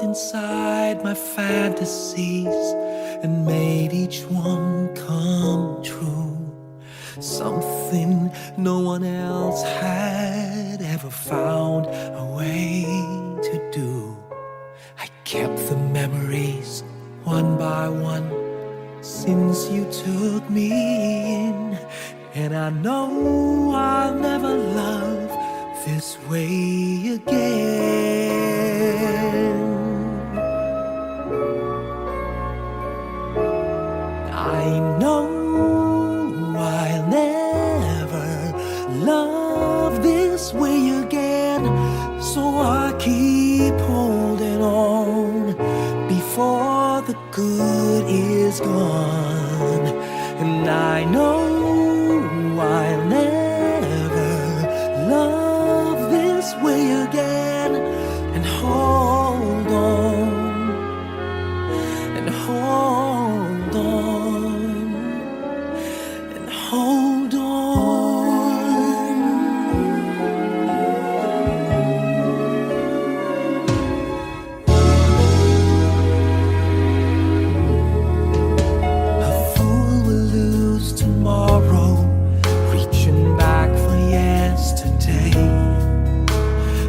looked inside my fantasies and made each one come true. Something no one else had ever found a way to do. I kept the memories one by one since you took me in, and I know I'll never love this way again. I know I'll never love this way again, so I keep holding on before the good is gone. And I know I'll never love this way again, and hold on, and hold on, and hold on. A fool will lose tomorrow, reaching back for yesterday,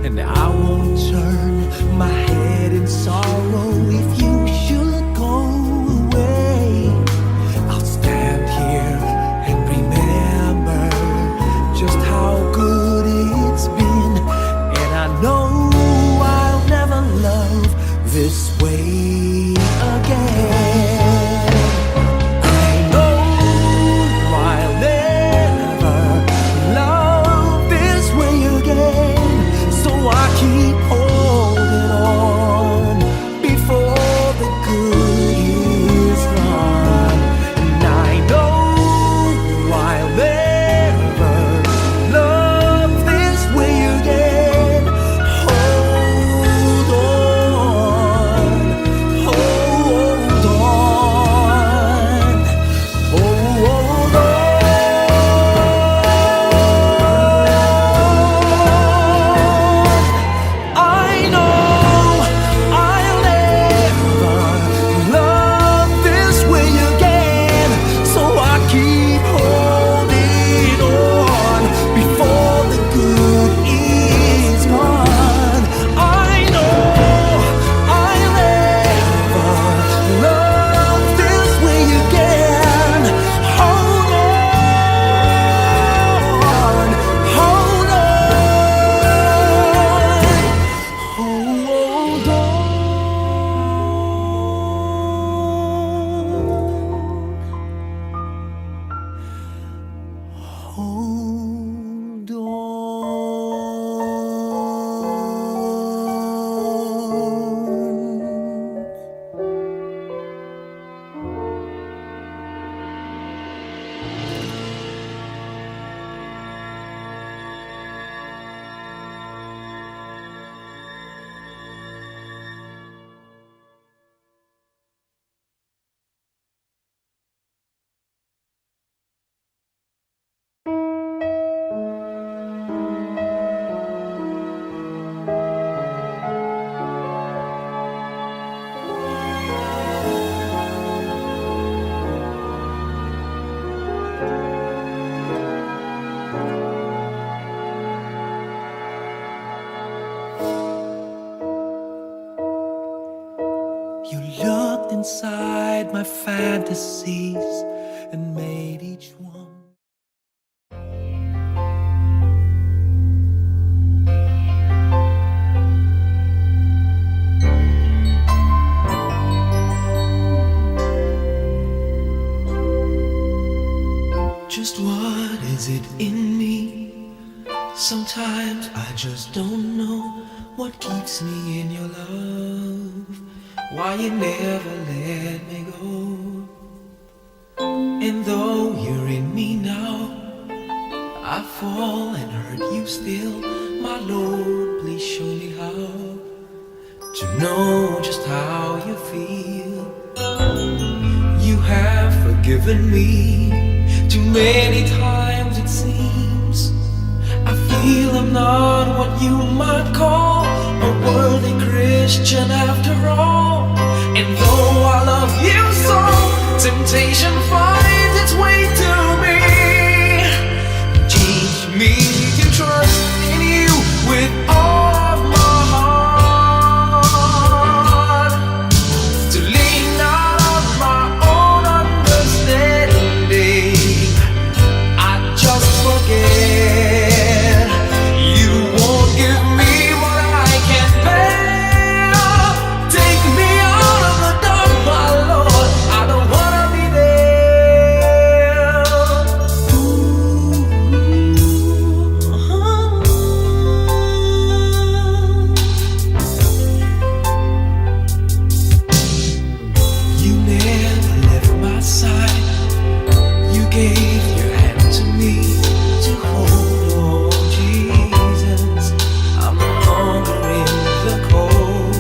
and I won't turn my head in sorrow if you should go away. I'll stand here and remember just how good it's been, and I know I'll never love this way again. I know I'll never love this way again, so I keep holding on before the good is gone. And I know I'll never love this way again. Hold on, hold on, hold on. I know I'll never love this way again, so I keep holding on before the good is gone. I know I'll never love this way again. Hold on, hold on, hold on. Hold on. You looked inside my fantasies and made each one. Just what is it in me? Sometimes I just don't know what keeps me in your love, why you never let me go. And though you're in me now, I fall and hurt you still. My Lord, please show me how to know just how you feel. You have forgiven me too many times, it seems. I feel I'm not what you might call a worthy Christian. Christian after all. And though I love you so, temptation finds its way to me. Teach me to trust in you with all of my heart, to lean not on my own understanding. I just forget you won't give me what I can't bear. Take me out of the dark, my Lord. I don't wanna be there. You never left my side. You gave your hand to me to hold. Oh, Jesus, I'm no longer in the cold.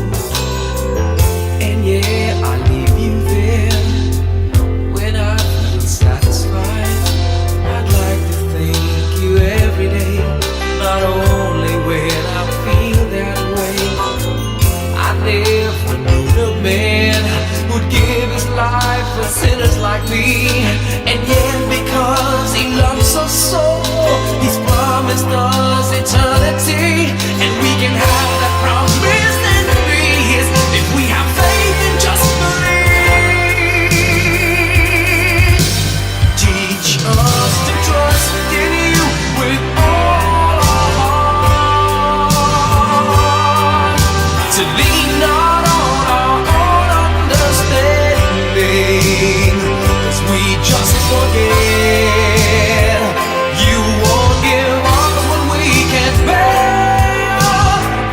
And yeah, I leave you there when I feel satisfied. I'd like to thank you every day, not only when I feel that way. I never knew a man who'd give his life for sinners like me. And yet, because he loves us so, he's promised us eternity. And we can have that promise and peace if we have faith and just believe. Teach us to trust in you with all our heart, to lean not on our own understanding, 'cause we just forget you won't give us what we can't bear.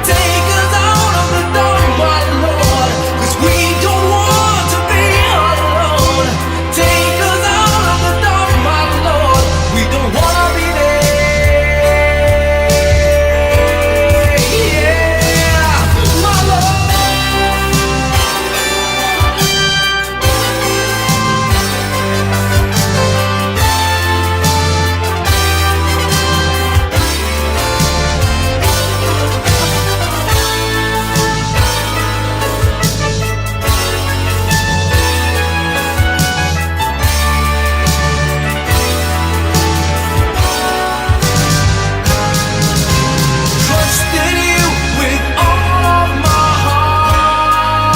Take us out of the dark, my Lord, 'cause we don't want to be alone. Take us out of the dark, my Lord, we don't wanna be there. Yeah, my Lord. Trust in you with all of my heart.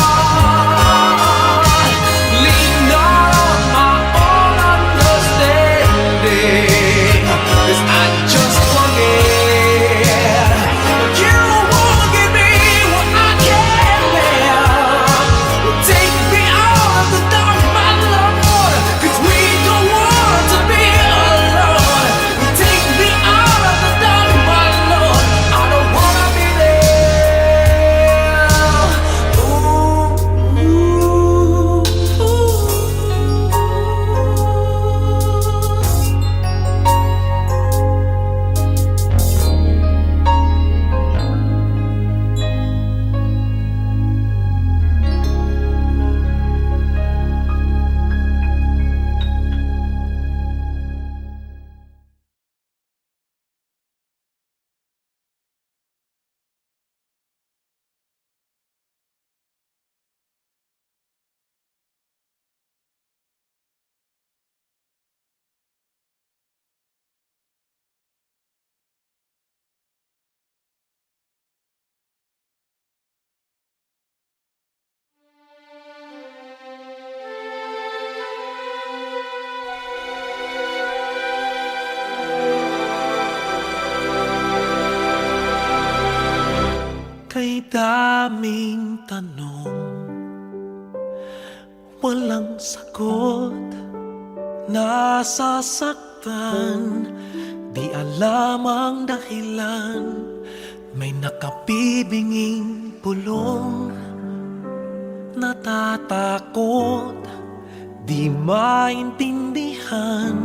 Lean not on my own understanding, 'cause I just forget you won't give me what I can't bear. Take me out of the dark, my Lord, 'cause we don't want to be alone. Take me out of the dark, my Lord, I don't wanna be there. Ooh, ooh, ooh. Kay daming tanong, walang sagot. Nasasaktan, di alam ang dahilan. May nakabibinging pulong, natatakot, di maintindihan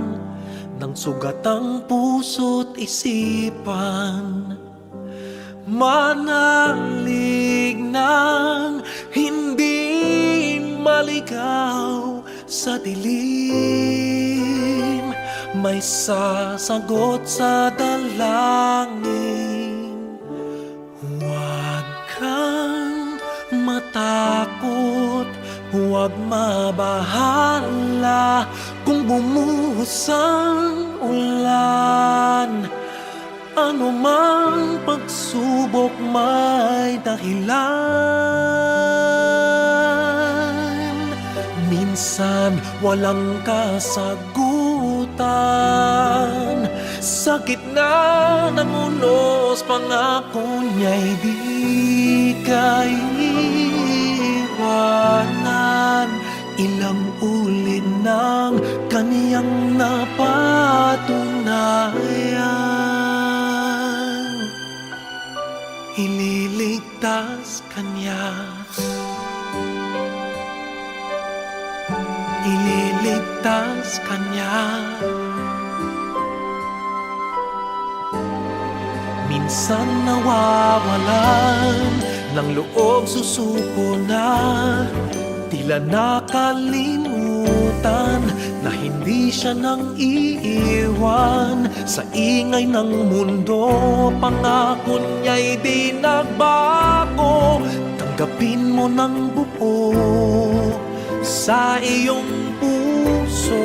ng sugat ang puso't isipan. Manalig ng hindi maligaw sa dilim, may sasagot sa dalangin. Huwag kang bumuhos ang ulan, ano mang pagsubok may dahilan. Minsan walang kasagutan, sa gitna ng unos pangako niya'y di kaiwanan. Ilang ulit ng kaniyang napatunayan, ililigtas kanya, ililigtas kanya. Minsan nawawalan ng loob, susuko na, tila nakalimutan na hindi siya nang iiwan. Sa ingay ng mundo, pangako niya'y di nagbago. Tanggapin mo ng buo sa iyong puso,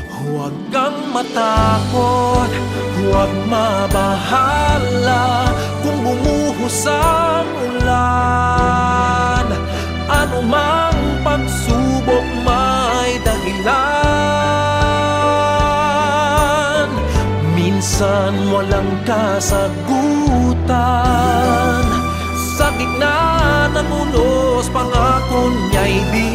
huwag kang matakot, huwag mabahala kung bumuhos ang ulan. Ano mang pagsubok may dahilan. Minsan walang kasagutan, sa gitna ng unos pangako niya'y di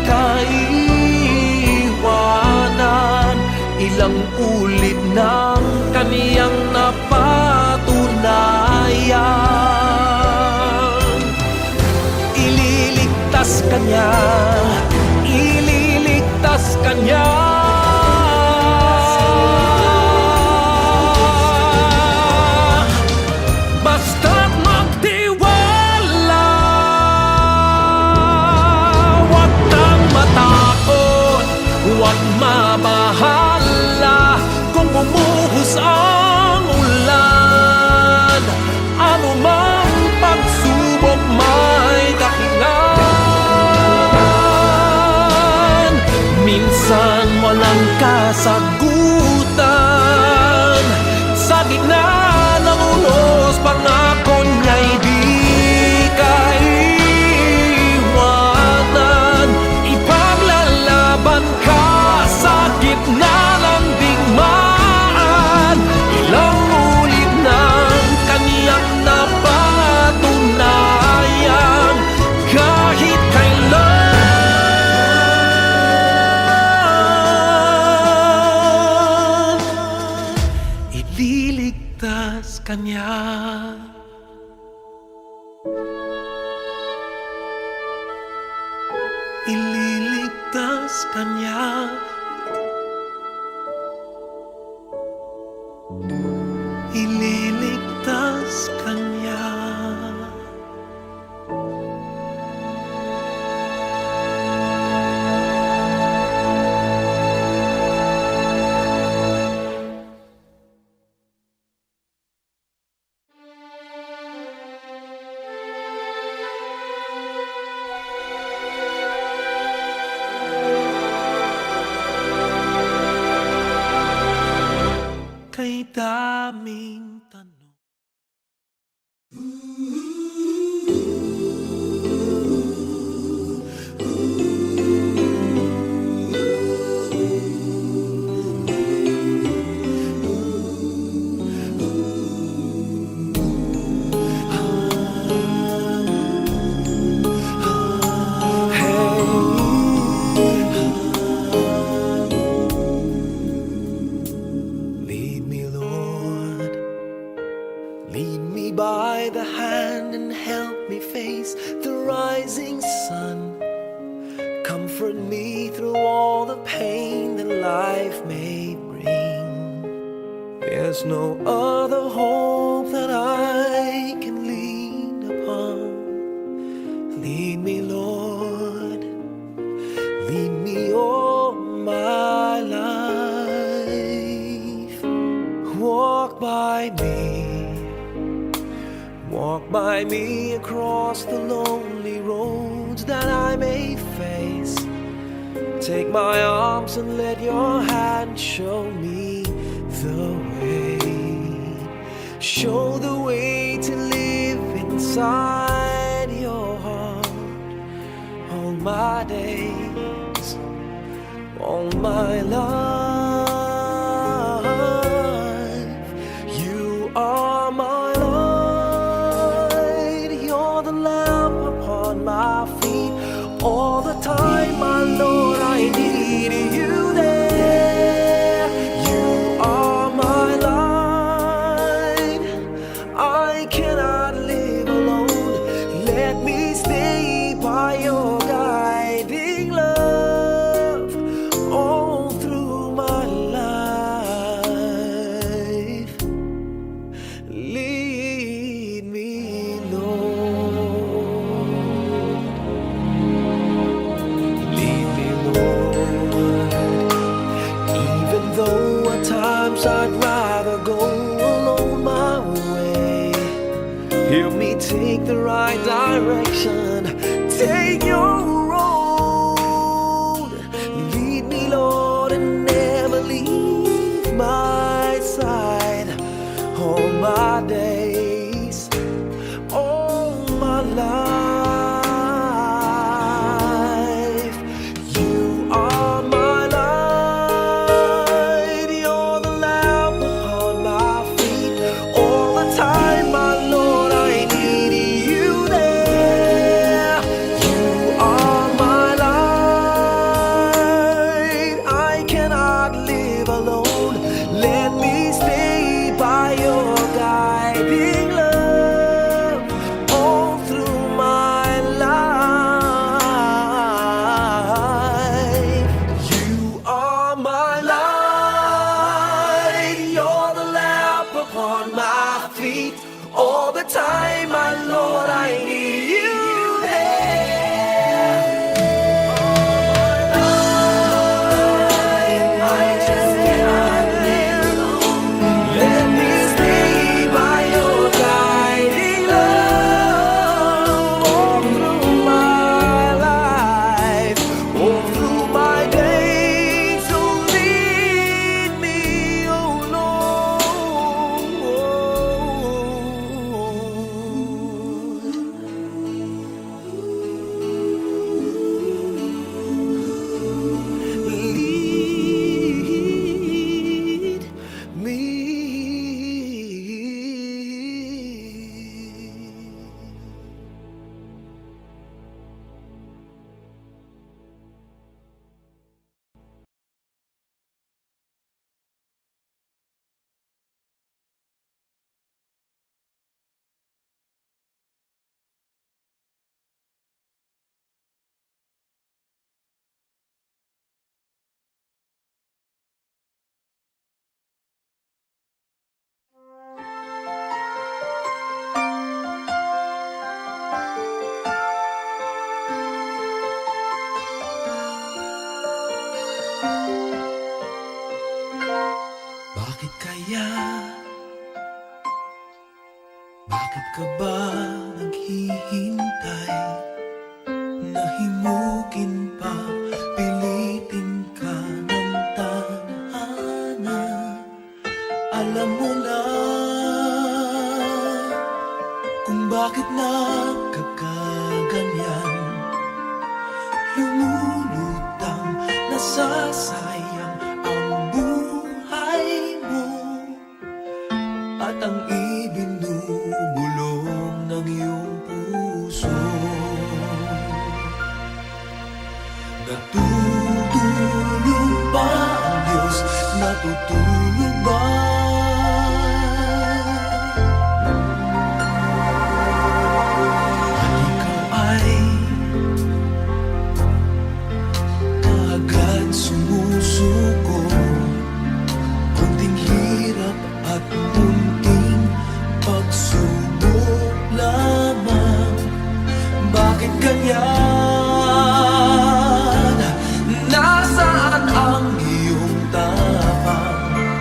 kaiwanan. Ilang ulit ng kaniyang napatunayan, ililigtas kanya, ililigtas kanya. Basta't magtiwala, huwag kang matakot, huwag mabahala kung bumuhos ang ulan. Ano mang pagsubok may dahilan. Minsan walang kasagutan, sa gitna ng unos pangako niya'y di kaiwanan. Ipaglalaban ka sa gitna ng digmaan. Ilang ulit ng kaniyang napatunayan, kahit kailan ililigtas kanya. Ililigtas kanya, ililigtas kanya. Kay daming tanong, lead me, Lord, lead me by the hand and help me face the rising sun. Comfort me through all the pain that life may bring. There's no other hope that I can lean upon. Lead me, Lord, lead me all my life. Walk by me across the lonely roads that I may face. Take my arms and let your hand show me the way. Show the way to live inside your heart. All my days, all my life, you are my light. You're the lamp upon my feet. All the time, my Lord, I need you there. You are my light. I cannot live alone. Let me stay by your guiding love all through my life. Lead me, Lord. Lead me, Lord. Even though at times I'd rather go alone my way, help me take the right direction. Take your road. Lead me, Lord, and never leave my side. All my days, all my life, you are my light. You're the lamp upon my feet. All the time, my Lord, I need you there. You are my light. I cannot live alone. Let me stay by your guiding love all through my life. You are my light. You're the lamp upon my feet. All the time, my Lord, I need you there. I just cannot live alone. Let me stay by your guiding love all through my life, all through my days. So lead me, oh Lord. Lead me. Bakit kaya? Bakit ka ba naghihintay? Nahimukin pa, pilitin ka ng tadhana. Alam mo na kung bakit nagkakaganyan. Lumulutang, nasasayang ang buhay mo at ang ibinubulong ng iyong puso. Natutulog ba ang Diyos? Natutulog ba? At ikaw ay kaagad sumusuko. Kunting hirap at kunting pagsubok lamang. Bakit ganyan? Nasaan ang iyong tapang?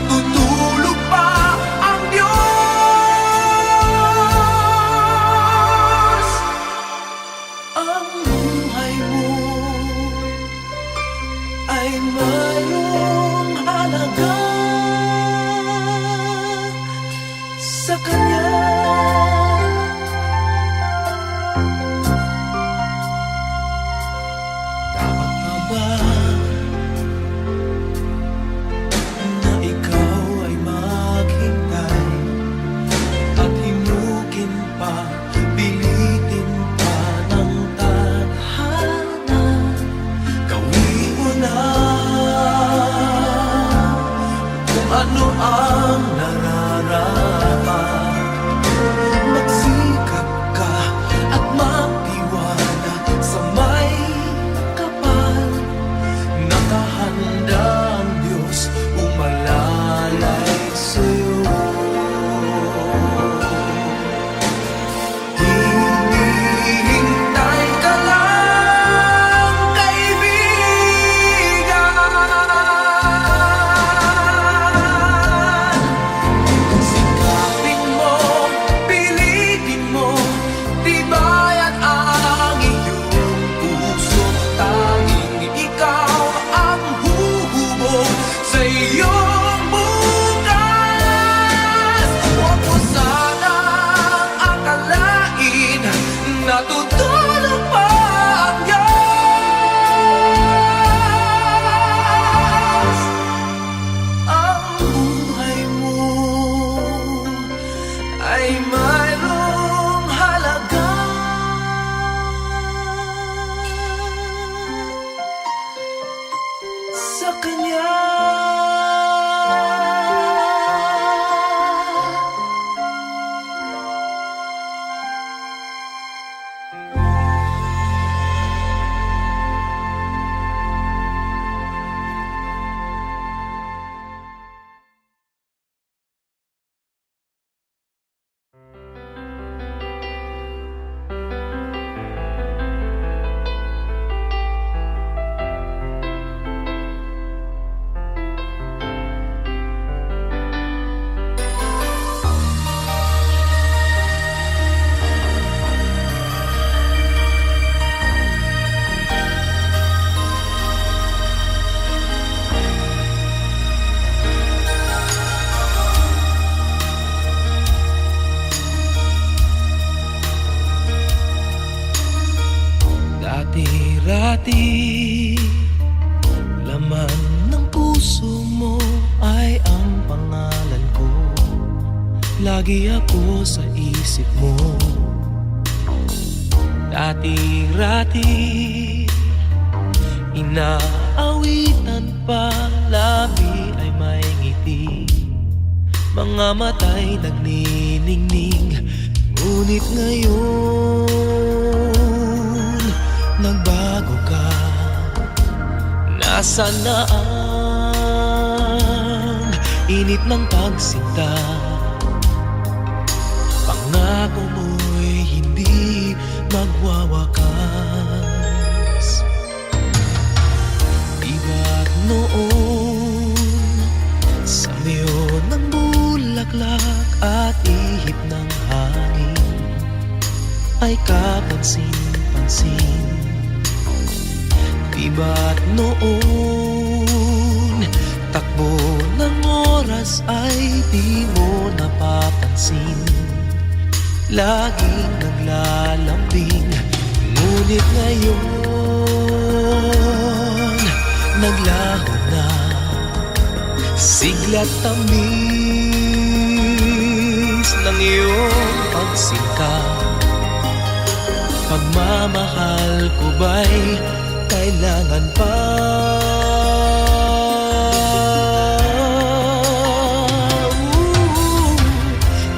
natutulog pa ang Diyos. Ang buhay mo ay mayroong halaga sa Kanya. Dapat pa ba na ikaw ay maghintay at himukin pa, pilitin pa ng tadhana? Gawin mo na kung ano ang nararapat. Magsikap ka at magtiwala sa may kapal. Nakahanda ang Diyos umalalay sa'yo. Hinihintay ka lang, kaibigan. Sikapin mo, pilitin mo, tibayan ang iyong puso. Tanging ikaw ang huhubog sa iyong bukas. Huwag mo sanang akalain na tutulog pa ang Diyos. Ang buhay mo ay mayroong halaga sa Kanya. Dati-rati, laman ng puso mo ay ang pangalan ko. Lagi ako sa isip mo. Dati-rati, inaawitan pa, labi ay may ngiti, mga mata'y nagniningning. Ngunit ngayon nagbago ka. Nasaan na ang init ng pagsinta? Pangako mo'y hindi magwawakas. Diba't noon sa miyo ng bulaklak at ihip ng hangin ay kapansin-pansin. Diba't noon takbo ng oras ay di mo napapansin. Laging naglalambing, ngunit ngayon naglaho na. Sigla't tamis ng iyong pagsikap. Pagmamahal ko ba'y kailangan pa?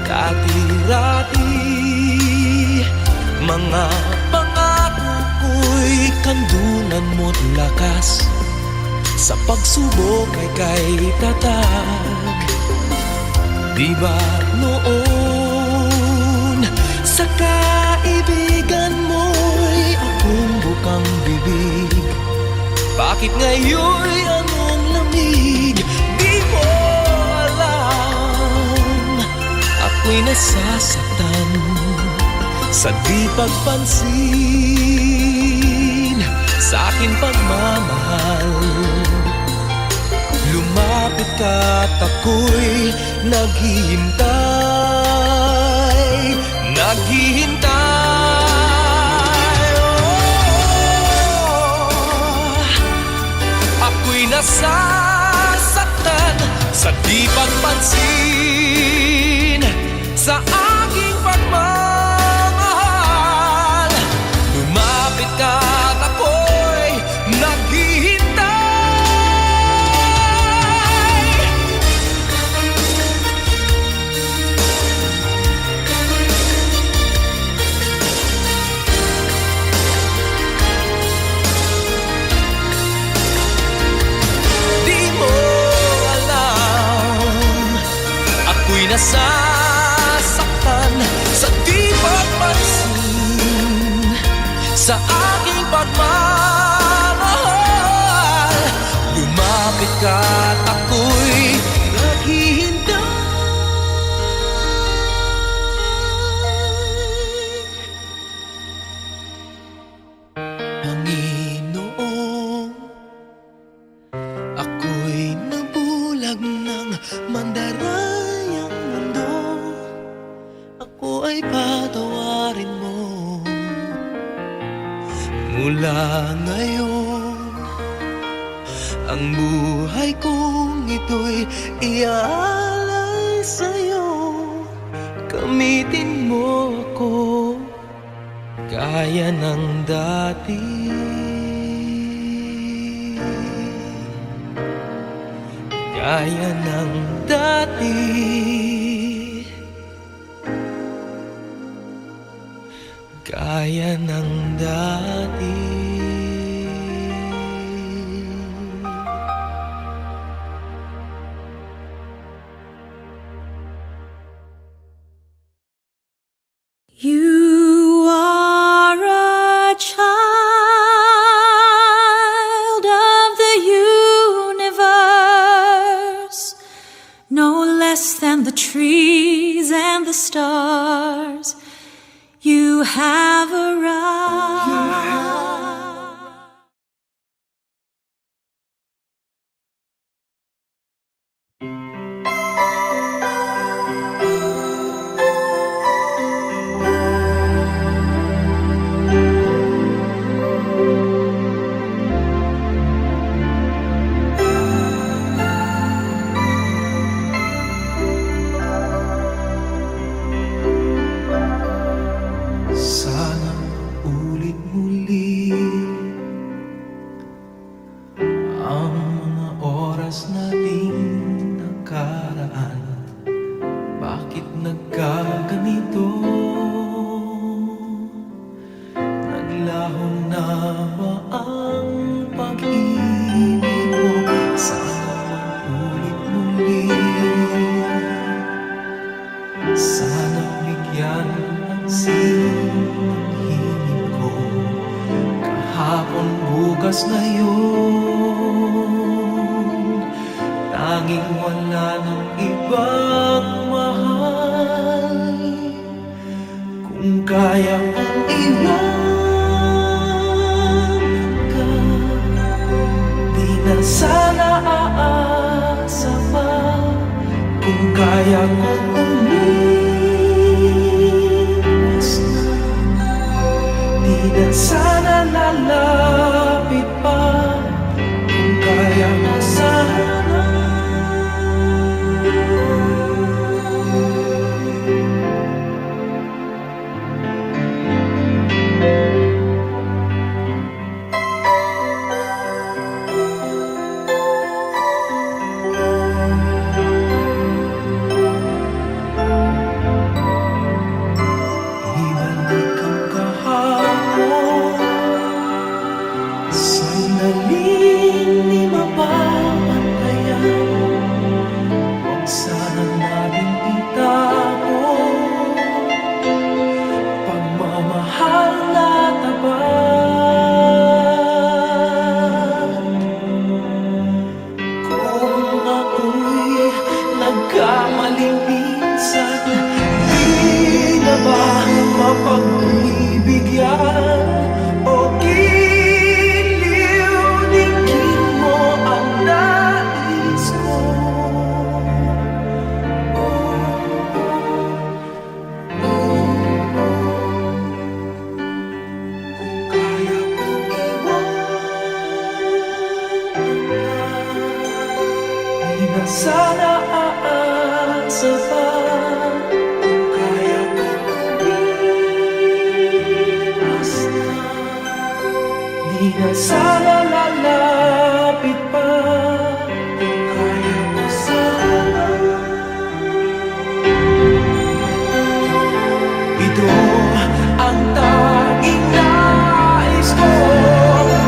Dati-rati, mga pangako ko'y kandunan mo't lakas. Sa pagsubok ay kay tatag. Di ba noon sa kaibigan mo'y akong bukang bibig? Bakit ngayon'y anong lamig? Di mo Ako'y nasasaktan sa di pagpansin sa aking pagmamahal. Lumapit ka at ako'y naghihintay, naghihintay. Ako'y nasasaktan sa di pagpansin sa aking pagmamahal. Lumapit ka at ako'y naghihintay. Di mo alam, ako'y nasasaktan sa di pagpansin sa aking pagmamahal. Lumapit ka at ako'y naghihintay. Panginoon, ako'y nabulag ng mandarayang mundo. Ako ay patawarin mo. Mula ngayon, ang buhay kong ito'y iaalay sa'yo. Gamitin mo ako gaya ng dati. Gaya ng dati. Gaya ng dati. You are a child of the universe, no less than the trees and the stars. You have arrived. Sana ulit muli ang mga oras nating nakaraan. Bakit nagkaganito? Naglaho na ba ang pag-ibig mo? Sana ulit muli. Sana bigyan ang ng hingin ko. Kahapon, bukas na yun. Tanging wala ng ibang mahal. Kung kaya kong iwan ka, di na sana aasa pa. Kung kaya kong umiwas na, di na sana lalapit pa. Kung kaya mo sana. Ibalik ang kahapon, sandaling di mapapatayan. Huwag sana natin itago pagmamahal na tapat. Kung ako'y nagkamaling minsan, ba mapagbibigyan o giliw? Dinggin mo ang nais ko. Kaya kong iwanan, di na sana aasa pa. Kaya kong umiwas na, di na sana lalapit pa. Kaya ko sana. Ito ang tanging nais ko,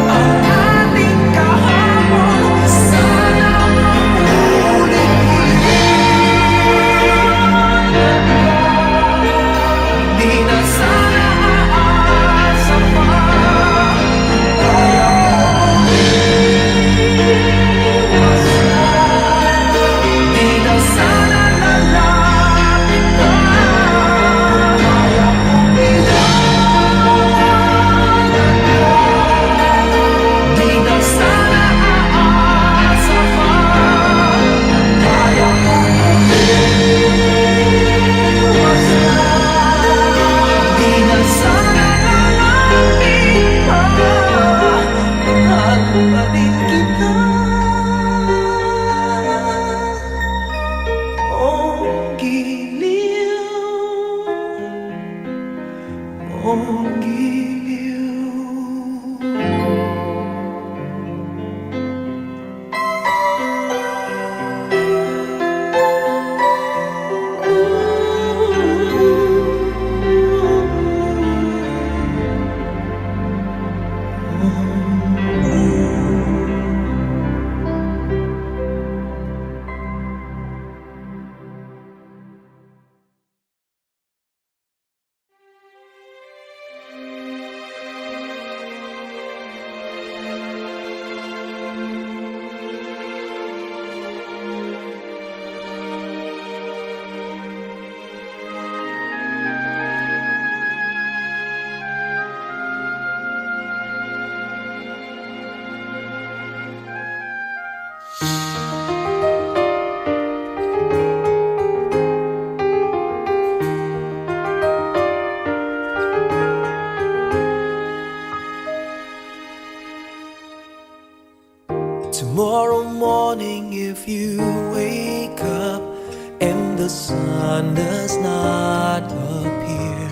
ang ating kahapon. Sana mamulit di na sana aasa pa. Kaya ko umiwas na, di na sana lalapit pa. Kaya kong iwanan ka, di na sana aasa pa. Kaya kong umiwas na, di na sana lalapit pa. Mahal pa din kita, oh giliw, oh giliw. Tomorrow morning, if you wake up and the sun does not appear,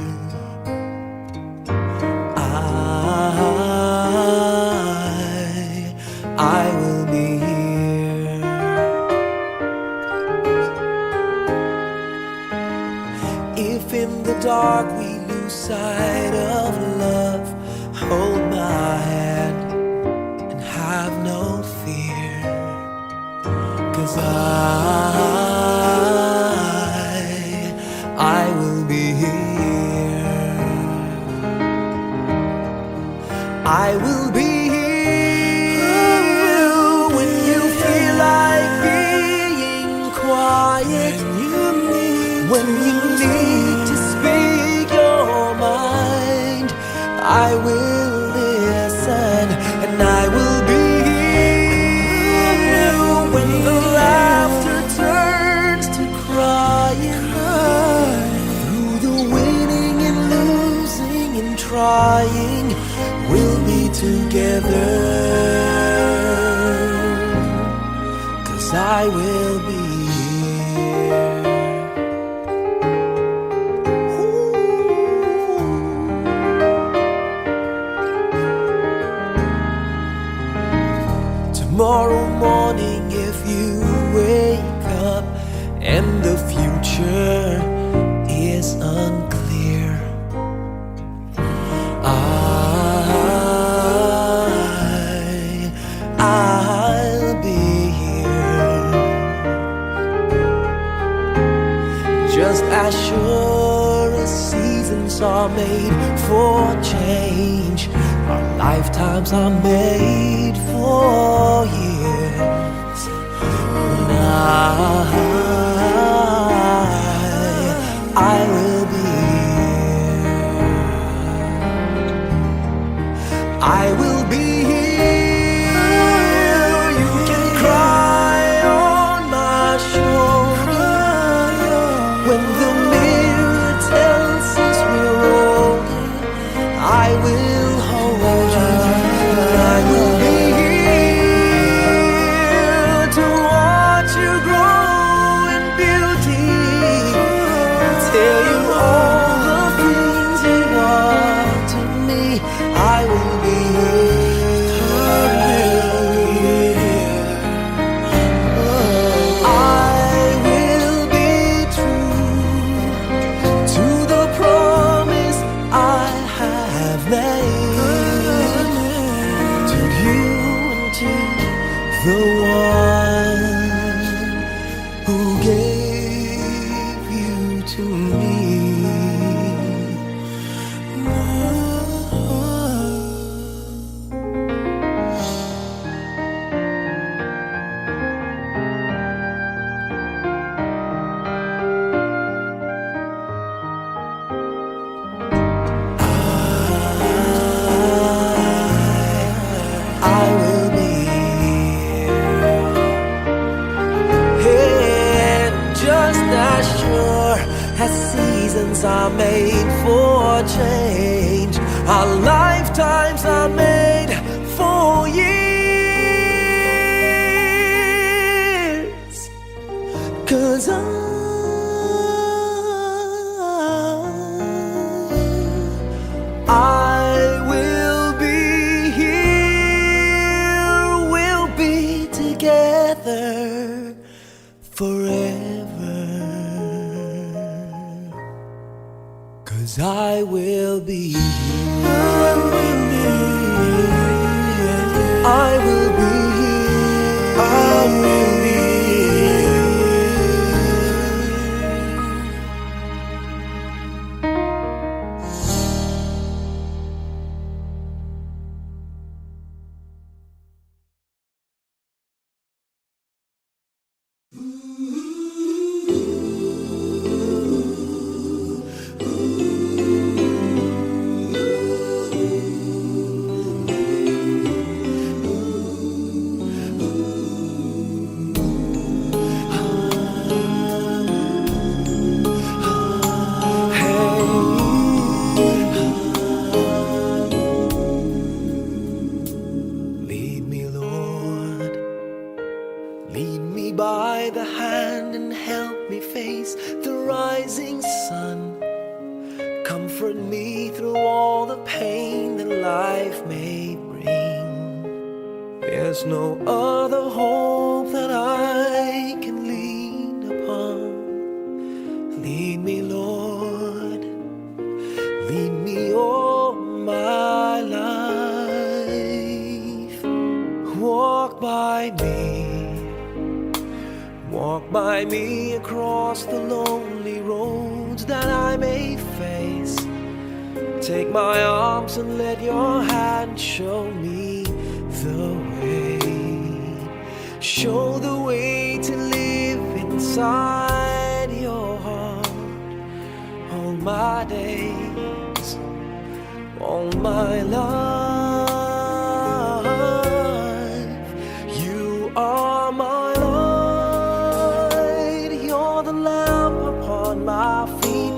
I will be here. If in the dark we lose sight of love, hold my hand and have no fear, 'cause I will be here. I will be here when you feel like being quiet, when you need to speak your mind. I will listen and I will be here when the laughter turns to crying. Through the winning and losing and trying, we'll be together, 'cause I will be here. Tomorrow morning, if you wake up and the future is unclear, I'll be here. Just as sure as seasons are made for change, our lifetimes are made for years. When I will be here. are made for change. Our lifetimes are made for years. 'Cause I will be here, we'll be together forever. 'Cause I will be here, I will be here, I will be here. Lead me, Lord, lead me by the hand and help me face the rising sun. Comfort me through all the pain that life may bring. There's no other hope that I can lean upon. Lead me, Lord, lead me all my life. Walk by me across the lonely roads that I may face. Take my arms and let your hand show me the way. Show the way to live inside your heart all my days, all my life. You are my light, you're the lamp upon my feet.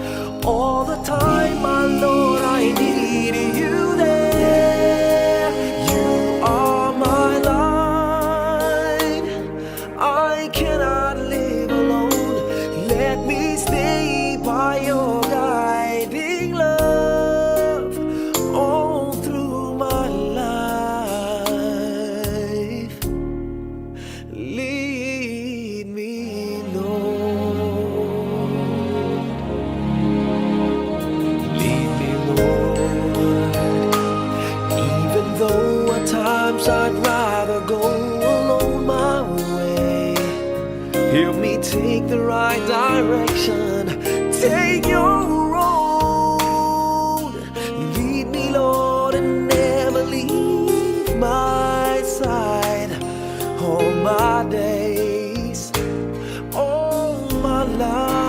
All the time, my Lord, I need you there. You are my light, I cannot live alone. Let me stay by your guiding love all through my life. Lead me, Lord. Lead me, Lord. Even though at times I'd rather go alone my way, help me take the right direction. Take your road. Lead me, Lord, and never leave my side. All my days, all my life.